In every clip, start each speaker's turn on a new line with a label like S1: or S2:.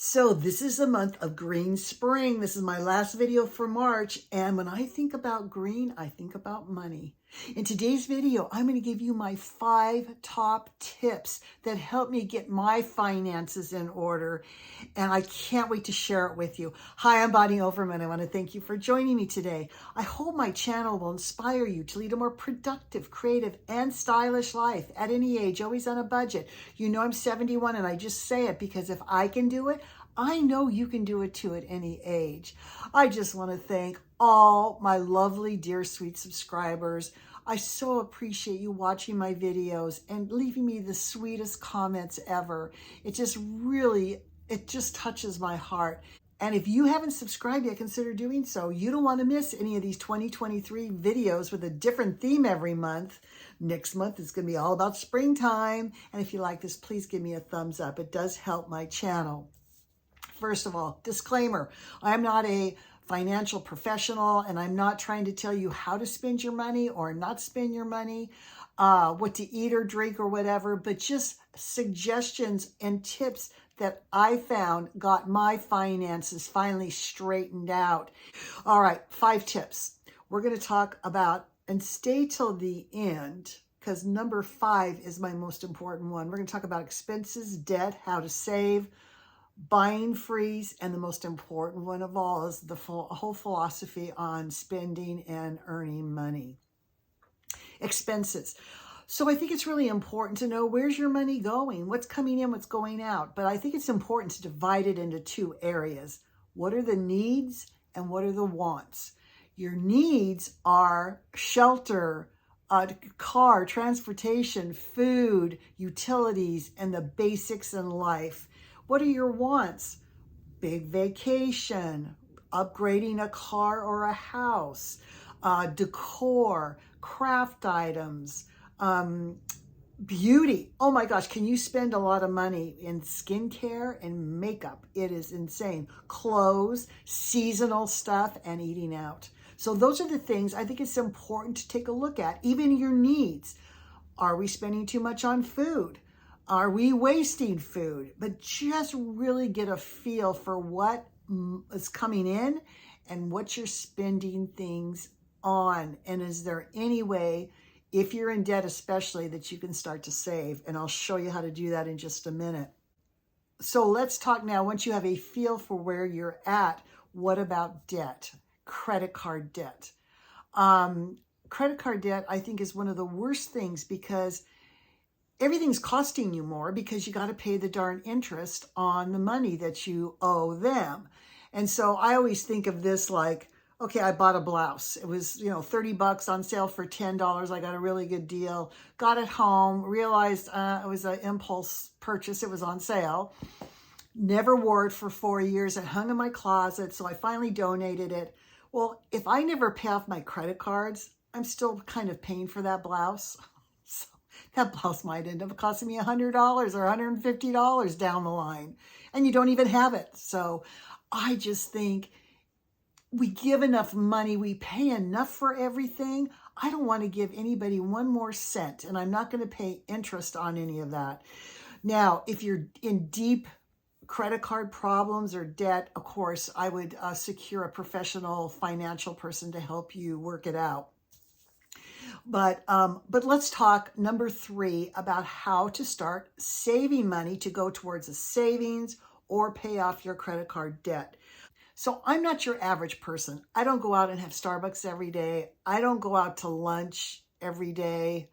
S1: So this is the month of green spring. This is my last video for March. And when I think about green, I think about money. In today's video, I'm going to give you my 5 top tips that help me get my finances in order. And I can't wait to share it with you. Hi, I'm Bonnie Overman. I want to thank you for joining me today. I hope my channel will inspire you to lead a more productive, creative, and stylish life at any age, always on a budget. You know I'm 71 and I just say it because if I can do it, I know you can do it too at any age. I just want to thank all my lovely, dear, sweet subscribers. I so appreciate you watching my videos and leaving me the sweetest comments ever. It just touches my heart. And if you haven't subscribed yet, consider doing so. You don't want to miss any of these 2023 videos with a different theme every month. Next month, it's going to be all about springtime. And if you like this, please give me a thumbs up. It does help my channel. First of all, disclaimer, I'm not a financial professional and I'm not trying to tell you how to spend your money or not spend your money, what to eat or drink or whatever, but just suggestions and tips that I found got my finances finally straightened out. All right, 5 tips. We're going to talk about, and stay till the end, because number 5 is my most important one. We're going to talk about expenses, debt, how to save, buying freeze, and the most important one of all is the whole philosophy on spending and earning money. Expenses. So I think it's really important to know where's your money going, what's coming in, what's going out. But I think it's important to divide it into 2 areas. What are the needs and what are the wants? Your needs are shelter, car, transportation, food, utilities, and the basics in life. What are your wants? Big vacation, upgrading a car or a house, decor, craft items, beauty. Oh my gosh, can you spend a lot of money in skincare and makeup? It is insane. Clothes, seasonal stuff, and eating out. So those are the things I think it's important to take a look at. Even your needs. Are we spending too much on food? Are we wasting food? But just really get a feel for what is coming in and what you're spending things on. And is there any way, if you're in debt especially, that you can start to save? And I'll show you how to do that in just a minute. So let's talk now, once you have a feel for where you're at, what about debt? Credit card debt. Credit card debt, I think, is one of the worst things because everything's costing you more because you got to pay the darn interest on the money that you owe them. And so I always think of this like, okay, I bought a blouse. It was, $30 on sale for $10. I got a really good deal. Got it home, realized it was an impulse purchase. It was on sale. Never wore it for 4 years. It hung in my closet, so I finally donated it. Well, if I never pay off my credit cards, I'm still kind of paying for that blouse. So that blouse might end up costing me $100 or $150 down the line, and you don't even have it. So I just think we give enough money, we pay enough for everything. I don't want to give anybody one more cent, and I'm not going to pay interest on any of that. Now, if you're in deep credit card problems or debt, of course, I would secure a professional financial person to help you work it out. But let's talk number 3 about how to start saving money to go towards a savings or pay off your credit card debt. So I'm not your average person. I don't go out and have Starbucks every day. I don't go out to lunch every day.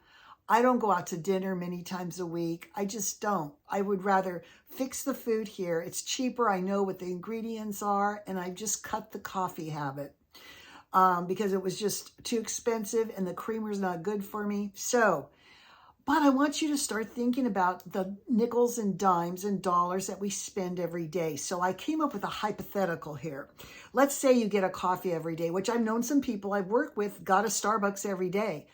S1: I don't go out to dinner many times a week. I just don't. I would rather fix the food here. It's cheaper. I know what the ingredients are, and I just cut the coffee habit. Because it was just too expensive and the creamer's not good for me. But I want you to start thinking about the nickels and dimes and dollars that we spend every day. So I came up with a hypothetical here. Let's say you get a coffee every day, which I've known some people I've worked with got a Starbucks every day.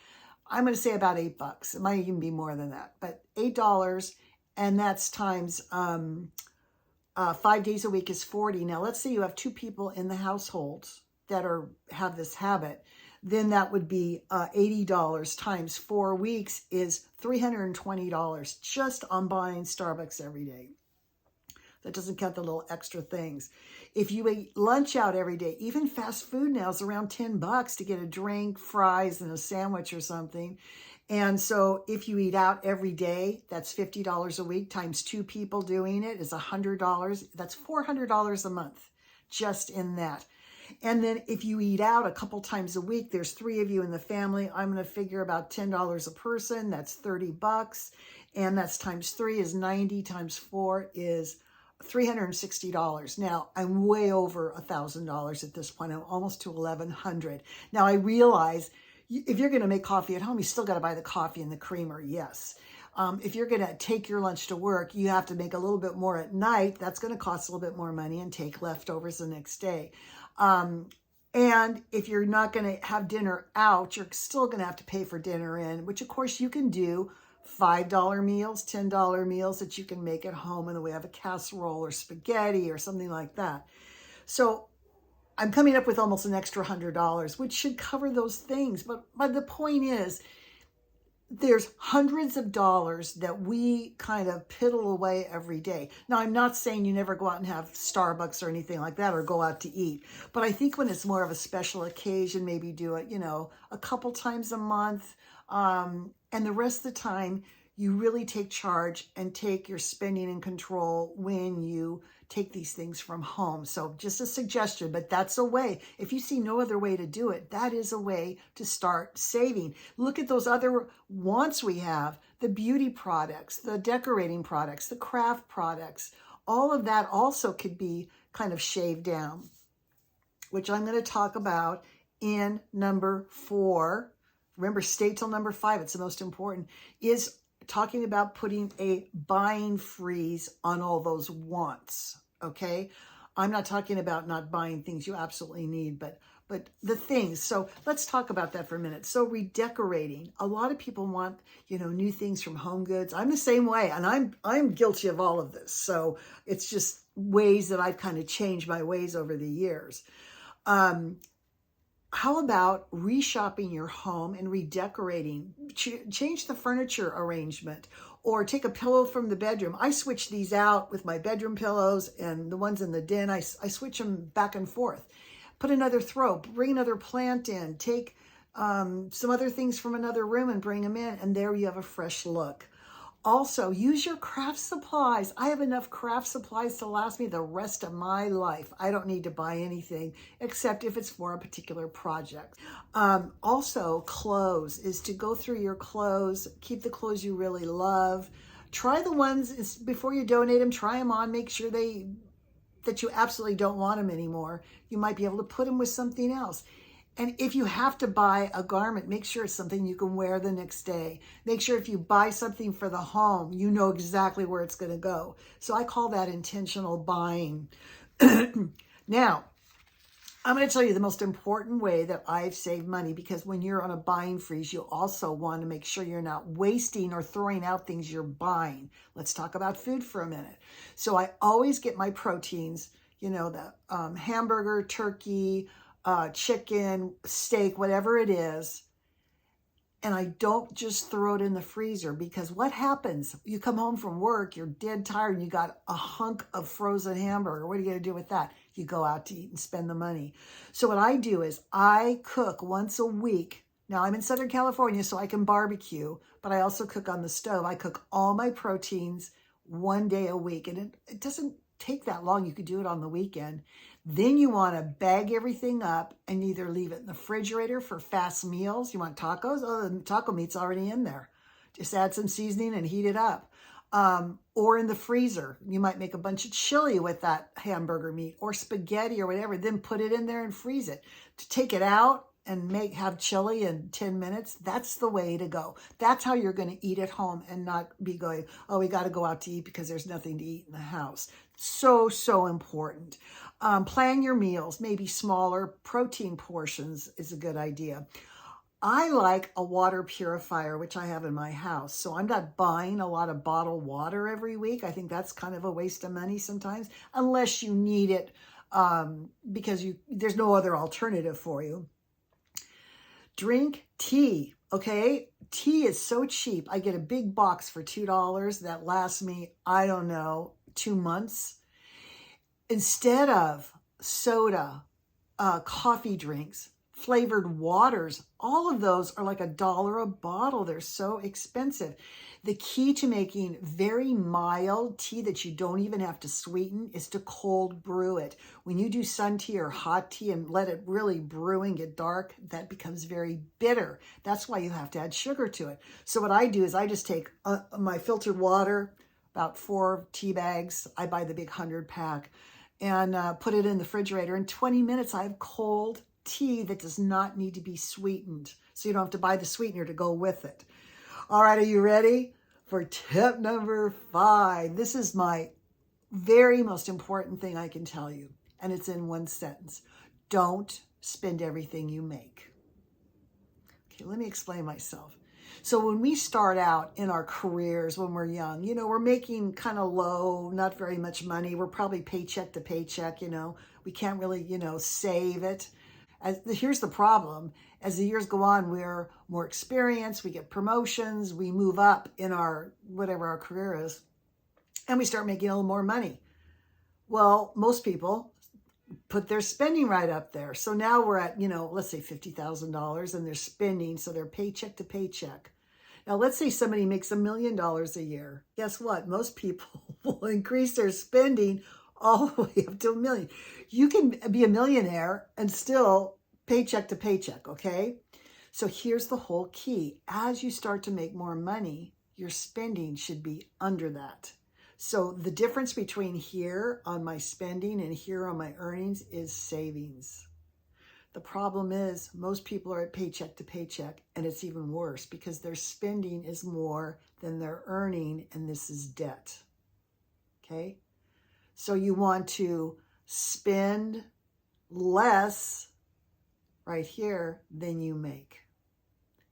S1: I'm going to say about $8. It might even be more than that, but $8, and that's times 5 days a week is 40. Now, let's say you have 2 people in the household that have this habit, then that would be $80 times 4 weeks is $320 just on buying Starbucks every day. That doesn't count the little extra things. If you eat lunch out every day, even fast food now is around $10 to get a drink, fries, and a sandwich or something. And so if you eat out every day, that's $50 a week times 2 people doing it is $100. That's $400 a month just in that. And then if you eat out a couple times a week, there's 3 of you in the family. I'm going to figure about $10 a person. That's $30. And that's times 3 is 90, times 4 is $360. Now, I'm way over $1,000 at this point. I'm almost to $1,100. Now, I realize if you're going to make coffee at home, you still got to buy the coffee and the creamer, yes. If you're going to take your lunch to work, you have to make a little bit more at night. That's going to cost a little bit more money and take leftovers the next day. And if you're not going to have dinner out, you're still going to have to pay for dinner in, which of course you can do. $5 meals, $10 meals that you can make at home in the way of a casserole or spaghetti or something like that. So I'm coming up with almost an extra $100, which should cover those things. But the point is, there's hundreds of dollars that we kind of piddle away every day. Now, I'm not saying you never go out and have Starbucks or anything like that or go out to eat. But I think when it's more of a special occasion, maybe do it, a couple times a month. And the rest of the time, you really take charge and take your spending in control when you take these things from home. So just a suggestion, but that's a way. If you see no other way to do it, that is a way to start saving. Look at those other wants we have, the beauty products, the decorating products, the craft products. All of that also could be kind of shaved down, which I'm going to talk about in number 4. Remember, stay till number 5. It's the most important, is talking about putting a buying freeze on all those wants, okay? I'm not talking about not buying things you absolutely need, but the things. So let's talk about that for a minute. So redecorating. A lot of people want, new things from Home Goods. I'm the same way, and I'm guilty of all of this. So it's just ways that I've kind of changed my ways over the years. How about reshopping your home and redecorating? Change the furniture arrangement or take a pillow from the bedroom. I switch these out with my bedroom pillows and the ones in the den. I switch them back and forth. Put another throw, bring another plant in, take some other things from another room and bring them in. And there you have a fresh look. Also, use your craft supplies. I have enough craft supplies to last me the rest of my life. I don't need to buy anything except if it's for a particular project. Also, clothes is to go through your clothes, keep the clothes you really love. Try the ones, before you donate them, try them on, make sure that you absolutely don't want them anymore. You might be able to put them with something else. And if you have to buy a garment, make sure it's something you can wear the next day. Make sure if you buy something for the home, you know exactly where it's going to go. So I call that intentional buying. Now, I'm going to tell you the most important way that I've saved money, because when you're on a buying freeze, you also want to make sure you're not wasting or throwing out things you're buying. Let's talk about food for a minute. So I always get my proteins, the hamburger, turkey, chicken, steak, whatever it is. And I don't just throw it in the freezer, because what happens? You come home from work, you're dead tired, and you got a hunk of frozen hamburger. What are you going to do with that? You go out to eat and spend the money. So what I do is I cook once a week. Now I'm in Southern California, so I can barbecue, but I also cook on the stove. I cook all my proteins one day a week, and it doesn't take that long. You could do it on the weekend. Then you want to bag everything up and either leave it in the refrigerator for fast meals. You want tacos? Oh, the taco meat's already in there. Just add some seasoning and heat it up. Or in the freezer. You might make a bunch of chili with that hamburger meat or spaghetti or whatever. Then put it in there and freeze it. To take it out and have chili in 10 minutes, that's the way to go. That's how you're going to eat at home and not be going, oh, we got to go out to eat because there's nothing to eat in the house. So important. Plan your meals. Maybe smaller protein portions is a good idea. I like a water purifier, which I have in my house. So I'm not buying a lot of bottled water every week. I think that's kind of a waste of money sometimes, unless you need it because there's no other alternative for you. Drink tea, okay? Tea is so cheap. I get a big box for $2 that lasts me, I don't know, 2 months. Instead of soda, coffee drinks, flavored waters, all of those are like $1 a bottle. They're so expensive. The key to making very mild tea that you don't even have to sweeten is to cold brew it. When you do sun tea or hot tea and let it really brew and get dark, that becomes very bitter. That's why you have to add sugar to it. So what I do is I just take my filtered water, about 4 tea bags. I buy the big 100 pack, and put it in the refrigerator. In 20 minutes, I have cold tea that does not need to be sweetened. So you don't have to buy the sweetener to go with it. All right, are you ready for tip number 5? This is my very most important thing I can tell you, and it's in one sentence. Don't spend everything you make. Okay, let me explain myself. So when we start out in our careers, when we're young, you know, we're making kind of low, not very much money. We're probably paycheck to paycheck, you know. We can't really, you know, save it. Here's the problem. As the years go on, we're more experienced, we get promotions, we move up in our, whatever our career is, and we start making a little more money. Well, most people put their spending right up there. So now we're at, you know, let's say $50,000 and they're spending, so they're paycheck to paycheck. Now, let's say somebody makes $1 million a year. Guess what? Most people will increase their spending all the way up to $1 million. You can be a millionaire and still paycheck to paycheck, okay? So here's the whole key. As you start to make more money, your spending should be under that. So the difference between here on my spending and here on my earnings is savings. The problem is most people are at paycheck to paycheck, and it's even worse because their spending is more than their earning, and this is debt. Okay? So you want to spend less right here than you make.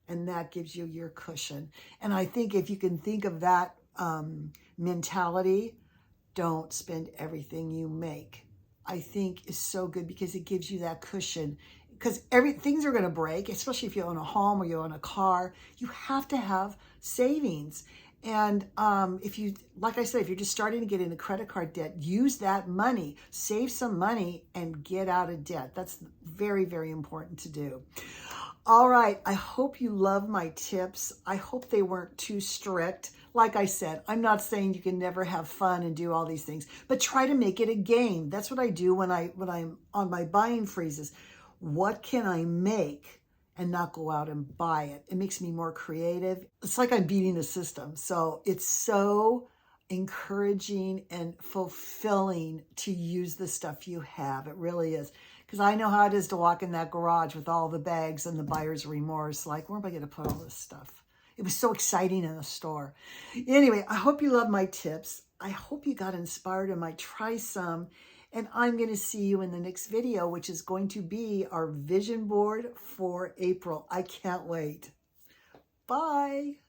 S1: And that gives you your cushion. And I think if you can think of that mentality, don't spend everything you make, I think is so good because it gives you that cushion. Because things are going to break, especially if you own a home or you own a car. You have to have savings. And if you, like I said, if you're just starting to get into credit card debt, use that money, save some money, and get out of debt. That's very, very important to do. All right, I hope you love my tips. I hope they weren't too strict. Like I said, I'm not saying you can never have fun and do all these things, but try to make it a game. That's what I do when I'm on my buying freezes. What can I make and not go out and buy it? It makes me more creative. It's like I'm beating the system. So it's so encouraging and fulfilling to use the stuff you have. It really is. Because I know how it is to walk in that garage with all the bags and the buyer's remorse. Like, where am I going to put all this stuff? It was so exciting in the store. Anyway, I hope you love my tips. I hope you got inspired and might try some. And I'm going to see you in the next video, which is going to be our vision board for April. I can't wait. Bye.